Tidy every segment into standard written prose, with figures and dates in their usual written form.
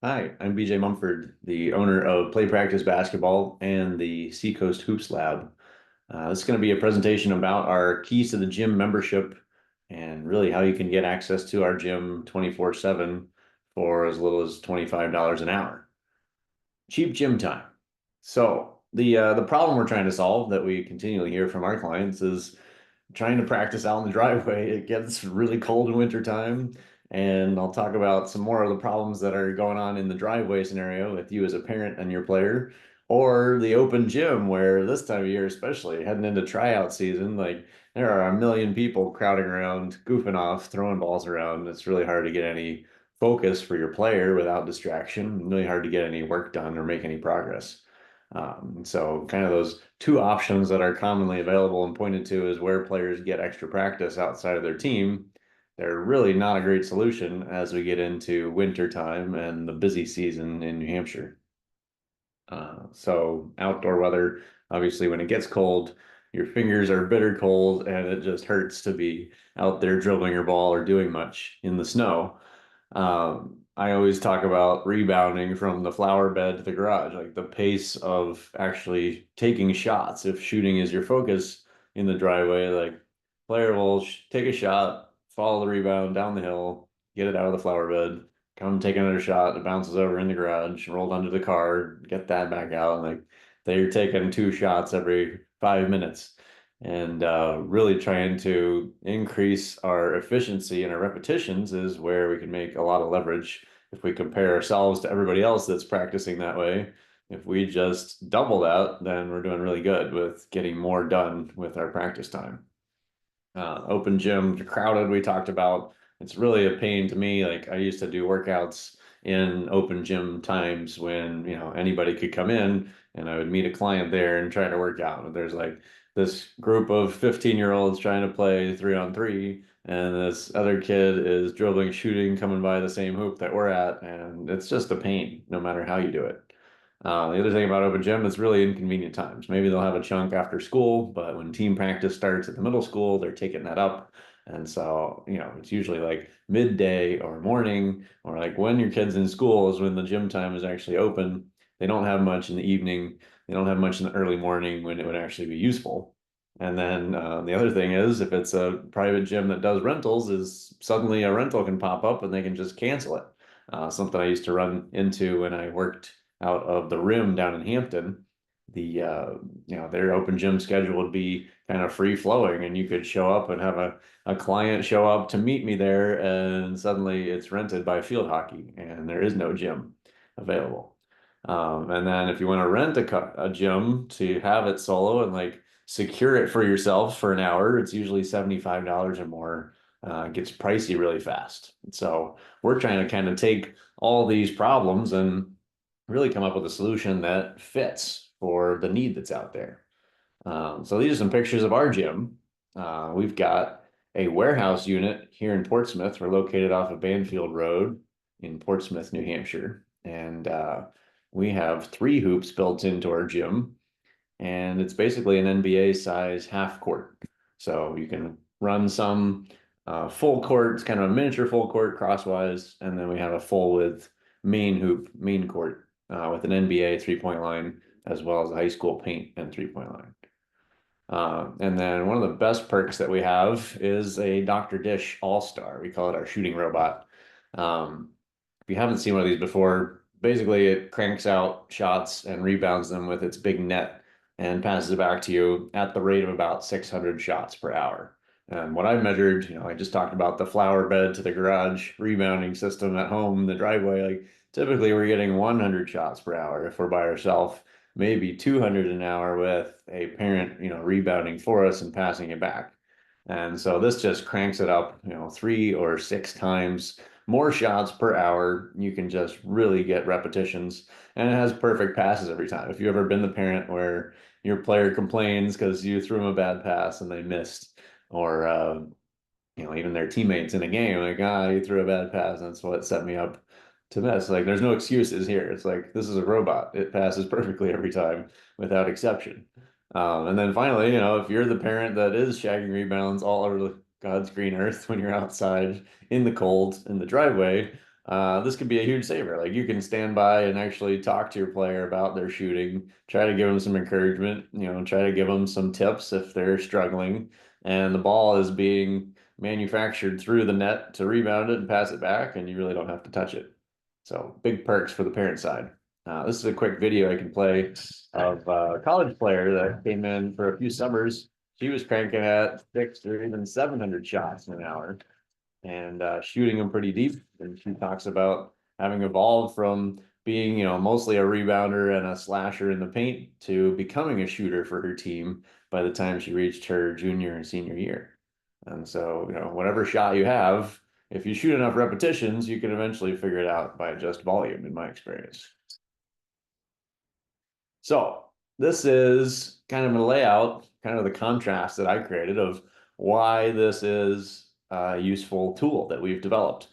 Hi, I'm BJ Mumford, the owner of Play Practice Basketball and the Seacoast Hoops Lab. This is going to be a presentation about our keys to the gym membership and really how you can get access to our gym 24/7 for as little as $25 an hour. Cheap gym time. So the problem we're trying to solve that we continually hear from our clients is trying to practice out in the driveway. It gets really cold in wintertime, and I'll talk about some more of the problems that are going on in the driveway scenario with you as a parent and your player, or the open gym where this time of year, especially heading into tryout season, like there are a million people crowding around, goofing off, throwing balls around. It's really hard to get any focus for your player without distraction, really hard to get any work done or make any progress. So kind of those two options that are commonly available and pointed to is where players get extra practice outside of their team. They're really not a great solution as we get into winter time and the busy season in New Hampshire. So outdoor weather, obviously when it gets cold, your fingers are bitter cold and it just hurts to be out there dribbling your ball or doing much in the snow. I always talk about rebounding from the flower bed to the garage, like the pace of actually taking shots. If shooting is your focus in the driveway, like player will take a shot, follow the rebound down the hill, get it out of the flower bed, come take another shot, it bounces over in the garage, rolled under the car, get that back out. And like they're taking two shots every 5 minutes and really trying to increase our efficiency and our repetitions is where we can make a lot of leverage if we compare ourselves to everybody else that's practicing that way. If we just double that, then we're doing really good with getting more done with our practice time. Open gym, crowded, we talked about. It's really a pain to me. Like I used to do workouts in open gym times when, anybody could come in and I would meet a client there and try to work out. And there's like this group of 15-year-olds trying to play 3-on-3, and this other kid is dribbling, shooting, coming by the same hoop that we're at. And it's just a pain no matter how you do it. The other thing about open gym is really inconvenient times. Maybe they'll have a chunk after school, but when team practice starts at the middle school, they're taking that up. And so, it's usually like midday or morning, or like when your kid's in school is when the gym time is actually open. They don't have much in the evening. They don't have much in the early morning when it would actually be useful. And then the other thing is, if it's a private gym that does rentals, is suddenly a rental can pop up and they can just cancel it. Something I used to run into when I worked out of the Rim down in Hampton. Their open gym schedule would be kind of free flowing, and you could show up and have a client show up to meet me there, and suddenly it's rented by field hockey, and there is no gym available. And then if you want to rent a gym to have it solo and like secure it for yourself for an hour, it's usually $75 or more. It gets pricey really fast. So we're trying to kind of take all these problems and really come up with a solution that fits for the need that's out there. So these are some pictures of our gym. We've got a warehouse unit here in Portsmouth. We're located off of Banfield Road in Portsmouth, New Hampshire. And we have three hoops built into our gym. And it's basically an NBA size half court. So you can run some full court, it's kind of a miniature full court crosswise. And then we have a full width main hoop, main court with an NBA 3-point line, as well as a high school paint and 3-point line. And then one of the best perks that we have is a Dr. Dish All-Star. We call it our shooting robot. If you haven't seen one of these before, basically it cranks out shots and rebounds them with its big net and passes it back to you at the rate of about 600 shots per hour. And what I've measured, I just talked about the flower bed to the garage rebounding system at home, the driveway. Like typically we're getting 100 shots per hour if we're by ourselves, maybe 200 an hour with a parent, rebounding for us and passing it back. And so this just cranks it up, 3 or 6 times more shots per hour. You can just really get repetitions, and it has perfect passes every time. If you've ever been the parent where your player complains because you threw them a bad pass and they missed, or even their teammates in a game, like, you threw a bad pass, that's what set me up to miss. Like, there's no excuses here. It's like, this is a robot. It passes perfectly every time without exception. And then finally, if you're the parent that is shagging rebounds all over God's green earth when you're outside in the cold in the driveway, this could be a huge saver. Like you can stand by and actually talk to your player about their shooting, try to give them some encouragement, try to give them some tips if they're struggling. And the ball is being manufactured through the net to rebound it and pass it back, and you really don't have to touch it. So big perks for the parent side. This is a quick video I can play of a college player that came in for a few summers. She was cranking at 600 or even 700 shots in an hour and shooting them pretty deep. And she talks about having evolved from being, mostly a rebounder and a slasher in the paint to becoming a shooter for her team by the time she reached her junior and senior year. And so, whatever shot you have, if you shoot enough repetitions, you can eventually figure it out by just volume, in my experience. So this is kind of a layout, kind of the contrast that I created of why this is a useful tool that we've developed.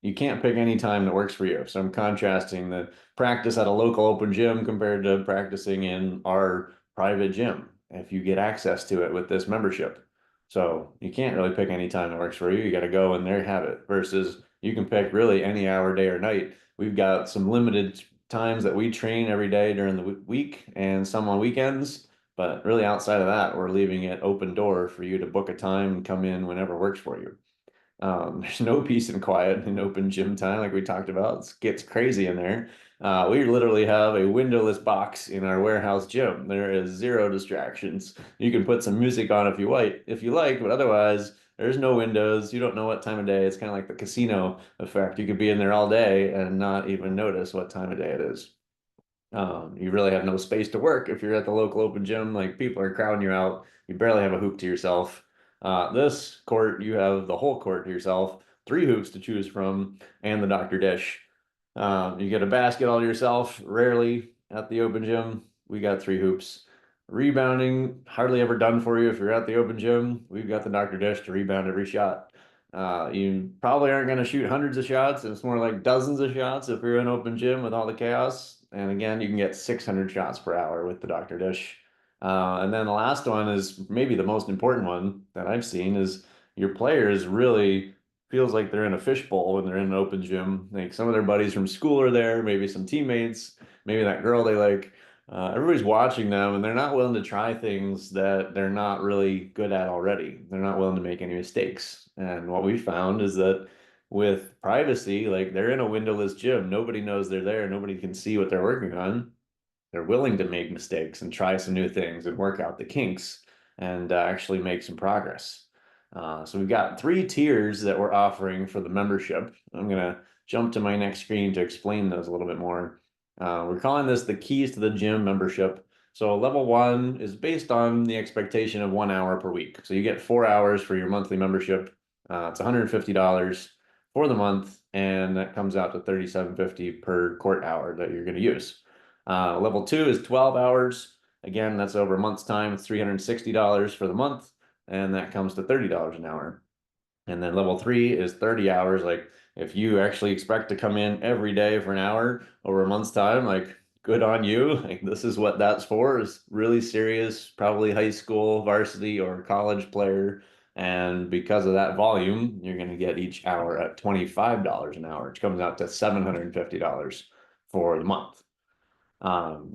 You can't pick any time that works for you. So I'm contrasting the practice at a local open gym compared to practicing in our private gym if you get access to it with this membership. So you can't really pick any time that works for you. You got to go in there and have it versus you can pick really any hour, day or night. We've got some limited times that we train every day during the week and some on weekends. But really outside of that, we're leaving it open door for you to book a time and come in whenever works for you. There's no peace and quiet in open gym time, like we talked about. It gets crazy in there. We literally have a windowless box in our warehouse gym. There is zero distractions. You can put some music on if you like, but otherwise, there's no windows. You don't know what time of day. It's kind of like the casino effect. You could be in there all day and not even notice what time of day it is. You really have no space to work if you're at the local open gym. Like people are crowding you out. You barely have a hoop to yourself. This court, you have the whole court to yourself, three hoops to choose from, and the Dr. Dish. You get a basket all to yourself. Rarely at the open gym, we got three hoops. Rebounding, hardly ever done for you if you're at the open gym. We've got the Dr. Dish to rebound every shot. You probably aren't going to shoot hundreds of shots. It's more like dozens of shots if you're in an open gym with all the chaos. And again, you can get 600 shots per hour with the Dr. Dish. And then the last one is maybe the most important one that I've seen is your players really feels like they're in a fishbowl when they're in an open gym. Like some of their buddies from school are there, maybe some teammates, maybe that girl they like. Everybody's watching them and they're not willing to try things that they're not really good at already. They're not willing to make any mistakes. And what we found is that with privacy, like they're in a windowless gym, nobody knows they're there, nobody can see what they're working on. They're willing to make mistakes and try some new things and work out the kinks and actually make some progress. So we've got three tiers that we're offering for the membership. I'm going to jump to my next screen to explain those a little bit more. We're calling this the Keys to the Gym membership. So level one is based on the expectation of 1 hour per week. So you get 4 hours for your monthly membership. It's $150 for the month, and that comes out to $37.50 per court hour that you're going to use. Level two is 12 hours. Again, that's over a month's time. It's $360 for the month, and that comes to $30 an hour. And then level three is 30 hours. Like if you actually expect to come in every day for an hour over a month's time, like good on you. Like this is what that's for, is really serious, probably high school, varsity, or college player. And because of that volume, you're going to get each hour at $25 an hour, which comes out to $750 for the month.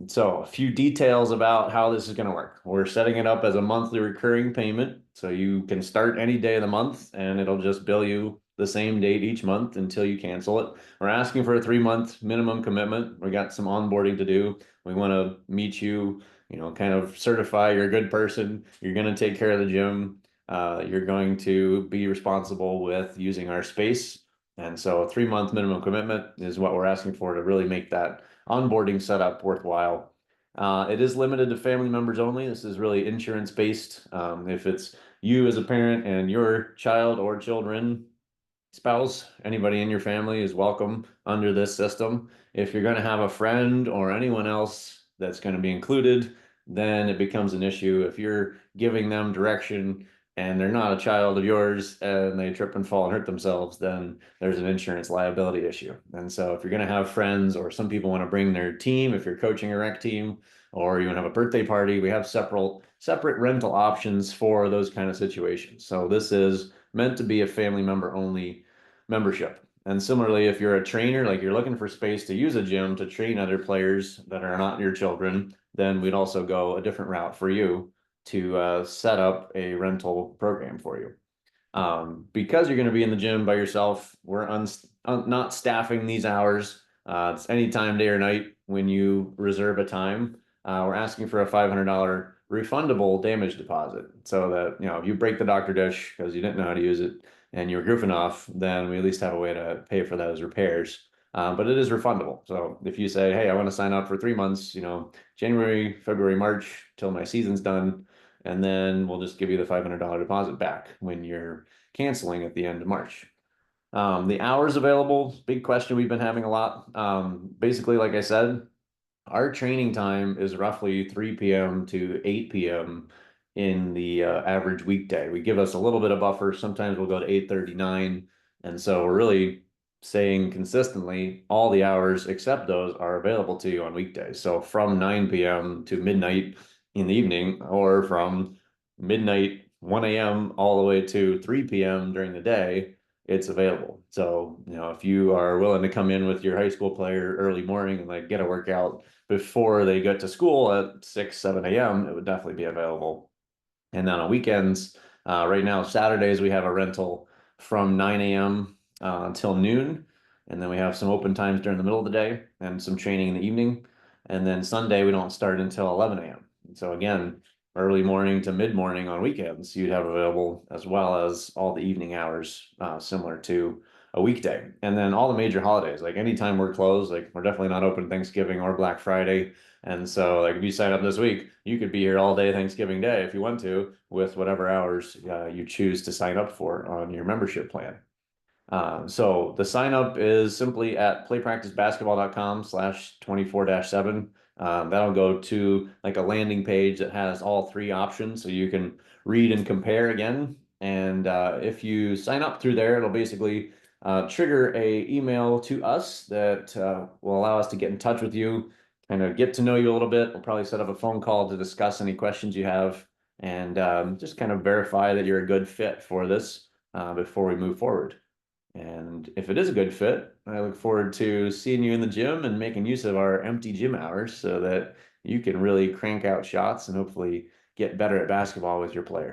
So a few details about how this is going to work. We're setting it up as a monthly recurring payment. So you can start any day of the month and it'll just bill you the same date each month until you cancel it. We're asking for a 3-month minimum commitment. We got some onboarding to do. We want to meet you, kind of certify you're a good person. You're going to take care of the gym. You're going to be responsible with using our space. And so a 3-month minimum commitment is what we're asking for to really make that onboarding setup worthwhile. It is limited to family members only. This is really insurance based. If it's you as a parent and your child or children, spouse, anybody in your family is welcome under this system. If you're going to have a friend or anyone else that's going to be included, then it becomes an issue. If you're giving them direction and they're not a child of yours and they trip and fall and hurt themselves, then there's an insurance liability issue. And so if you're going to have friends or some people want to bring their team, if you're coaching a rec team or you want to have a birthday party, we have separate rental options for those kind of situations. So this is meant to be a family member only membership. And similarly, if you're a trainer, like you're looking for space to use a gym to train other players that are not your children, then we'd also go a different route for you to set up a rental program for you. Because you're going to be in the gym by yourself, we're not staffing these hours. It's any time, day or night when you reserve a time. We're asking for a $500 refundable damage deposit so that, if you break the doctor dish because you didn't know how to use it and you were goofing off, then we at least have a way to pay for those repairs. But it is refundable. So if you say, hey, I want to sign up for 3 months, January, February, March till my season's done, and then we'll just give you the $500 deposit back when you're canceling at the end of March. The hours available, big question we've been having a lot. Basically, like I said, our training time is roughly 3 p.m. to 8 p.m. in the average weekday. We give us a little bit of buffer. Sometimes we'll go to 8:39. And so we're really saying consistently all the hours except those are available to you on weekdays. So from 9 p.m. to midnight in the evening, or from midnight, 1 a.m. all the way to 3 p.m. during the day, it's available. So, if you are willing to come in with your high school player early morning and like get a workout before they get to school at 6, 7 a.m., it would definitely be available. And then on weekends, right now, Saturdays, we have a rental from 9 a.m. Until noon. And then we have some open times during the middle of the day and some training in the evening. And then Sunday, we don't start until 11 a.m. So again, early morning to mid morning on weekends, you'd have available, as well as all the evening hours, similar to a weekday. And then all the major holidays, like anytime we're closed, like we're definitely not open Thanksgiving or Black Friday. And so, like, if you sign up this week, you could be here all day Thanksgiving Day if you want to, with whatever hours you choose to sign up for on your membership plan. So the sign up is simply at playpracticebasketball.com/24-7. That'll go to like a landing page that has all three options, so you can read and compare again. And if you sign up through there, it'll basically trigger a email to us that will allow us to get in touch with you, kind of get to know you a little bit. We'll probably set up a phone call to discuss any questions you have, and just kind of verify that you're a good fit for this before we move forward. And if it is a good fit, I look forward to seeing you in the gym and making use of our empty gym hours so that you can really crank out shots and hopefully get better at basketball with your player.